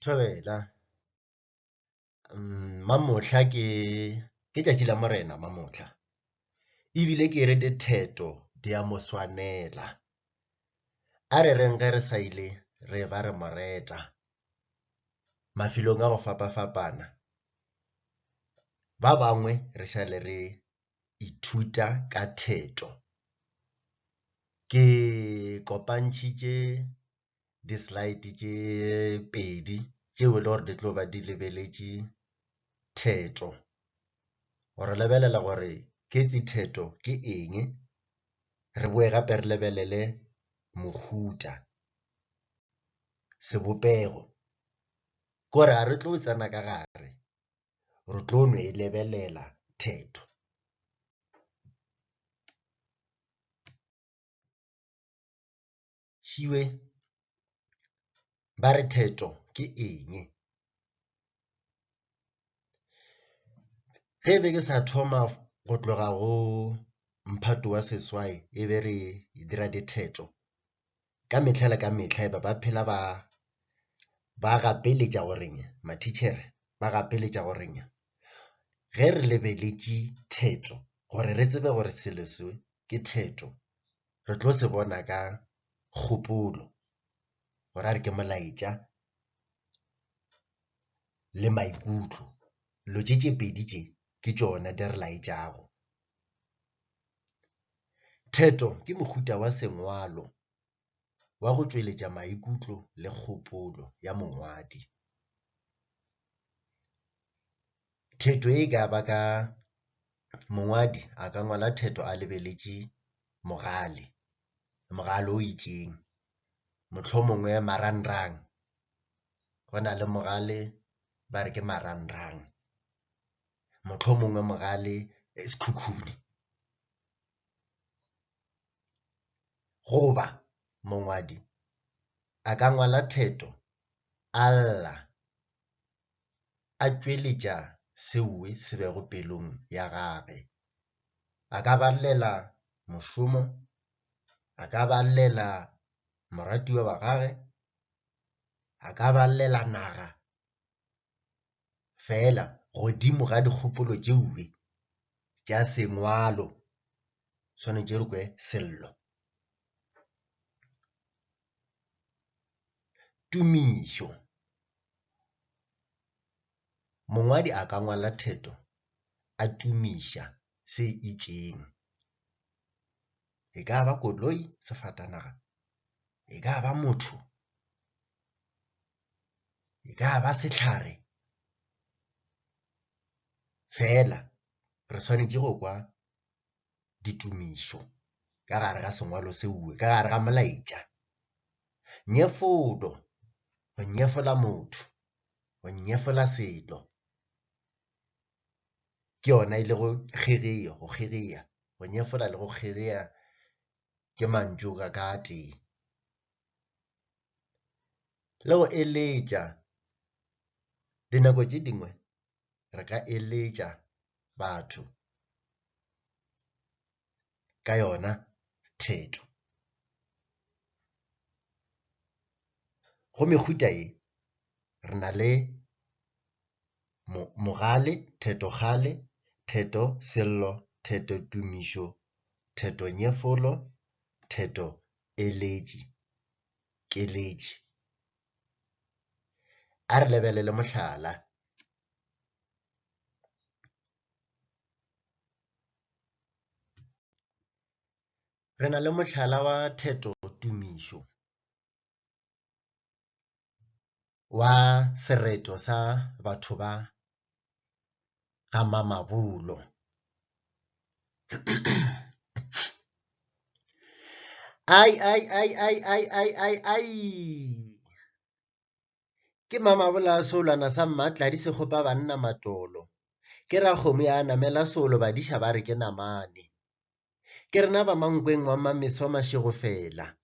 Thobela, mamohla ke tšatši la morena mamohla. Ebile ke rete theto di a mo swanela. A re reng ge re sa ile re ba re moreta. Mafilong a go fapa-fapana. Ba bangwe re šale re ithuta ka theto. Ke kopantšhitše di-slide tše pedi tšeo e le gore di tlo ba di lebeletše theto. Gore lebelela gore ke tse theto ke eng, re boe gape re lebelele mohuta, sebopego. Kore a re tlo tsena ka gare, re tlo no e lebelela theto. Šiwe ba re theto ke eng. Ge be ke sa thoma go tloga go mphato wa seswai e be re dira ditheto, ka mehla le ka mehla e ba phela ba gapeletša goreng matitšhere ba gapeletša goreng ge re lebeletše theto gore re tsebe gore selo se ke theto, re tlo se bona ka kgopolo gore a re ke molaetša le maikutlo. Lo tše pedi tše ke tšona di re laetšago. Theto ke mohuta wa sengwalo wa go tšweletša maikutlo le kgopolo ya mongwadi. Theto e ka ba ka mongwadi a ka ngwala theto a lebeletše mogale o itšeng, mohlomongwe marangrang, go na le mogale ba re ke marangrang, mohlomongwe mogale sekhukhune. Goba mongwadi a ka ngwala theto a lla a tšweletša seo se bego pelong ya gage. A ka balela mošomo, a ka balela moratiwa wa gage, a ka balela naga, fela godimo ga dikgopolo tšeo tša sengwalo swanetše re kwe sello. Tumišo, mongwadi a ka ngwala theto a tumiša se itšeng. E ka ba koloi, sefatanaga, e ka ba motho, e ka ba sehlare, fela re swanetše go kwa ditumišo ka gare ga sengwalo seo, ka gare ga molaetša. Nyefolo, go nyefola motho, go nyefola selo, ke yona e le go kgegea, go kgegea, go nyefola le go kgegea ke mantšu ka tee. Le go eletša, dinako tše dingwe re ka eletša batho ka yona theto. Go mehuta ye, re na le mogale, theto gale, theto sello, theto tumišo, theto nyefolo, theto eletši, keletši. A re lebelele mohlala. Re na le mohlala wa theto tumišo wa sereto sa batho ba ga Mamabolo. Ai, ke Mamabolo a seolwana sa Mmatladi Sekgopa banna matolo. Ke ra kgomo ya namela solo badiša ba re ke namane. Ke rena ba mankweng wa mameso wa mašego fela.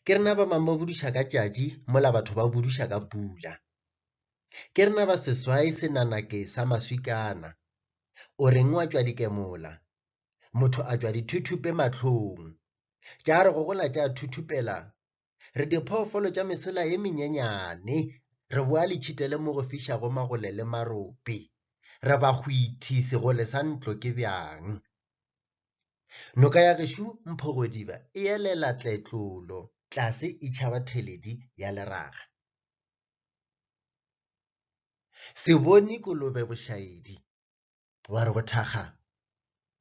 Ke rena ba mamma buduša ka tšatši mola batho ba buduša ka pula. Ke rena ba seswai senanake sa maswikana. O reng wa tšwa dikemola, motho a tšwa dithuthupe mahlong. Tša re go gola tša thuthupela, re diphoofolo tša mesela ye menyenyane, re boa letšhitele mo go fišago magole le marope, re ba hwithi segole sa ntlo ke bjang. Noka ya gešo Mphogodiba e elela tletlolo tlase e tšhaba theledi ya leraga. Se bone kolobe bošaedi, wa re go thakga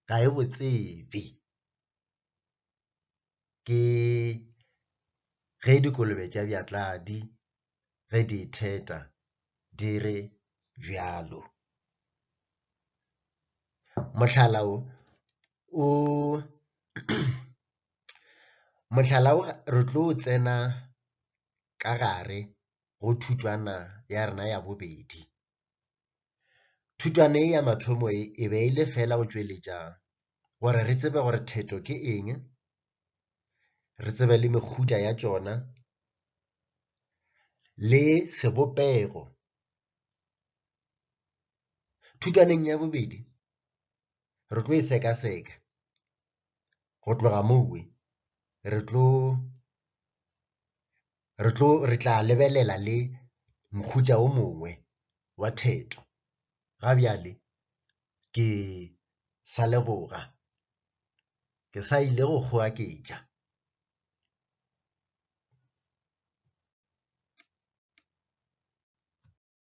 ga e botsebe. Ke ge dikolobe tša bjatladi ge di itheta di re bjalo. Mohlala re tlo tsena ka gare go thutwana ya rena ya bobedi. Thutwana ya mathomo e be e le fela go tšweletša gore re tsebe gore theto ke eng, re tsebe le mehuta ya tšona le sebopego. Thutwaneng ya bobedi re tlo e seka-seka go tloga moo re tla lebelela le mohuta o mongwe wa theto. Gabjale ke sa leboga, ke sa ile go kgoa ke tša.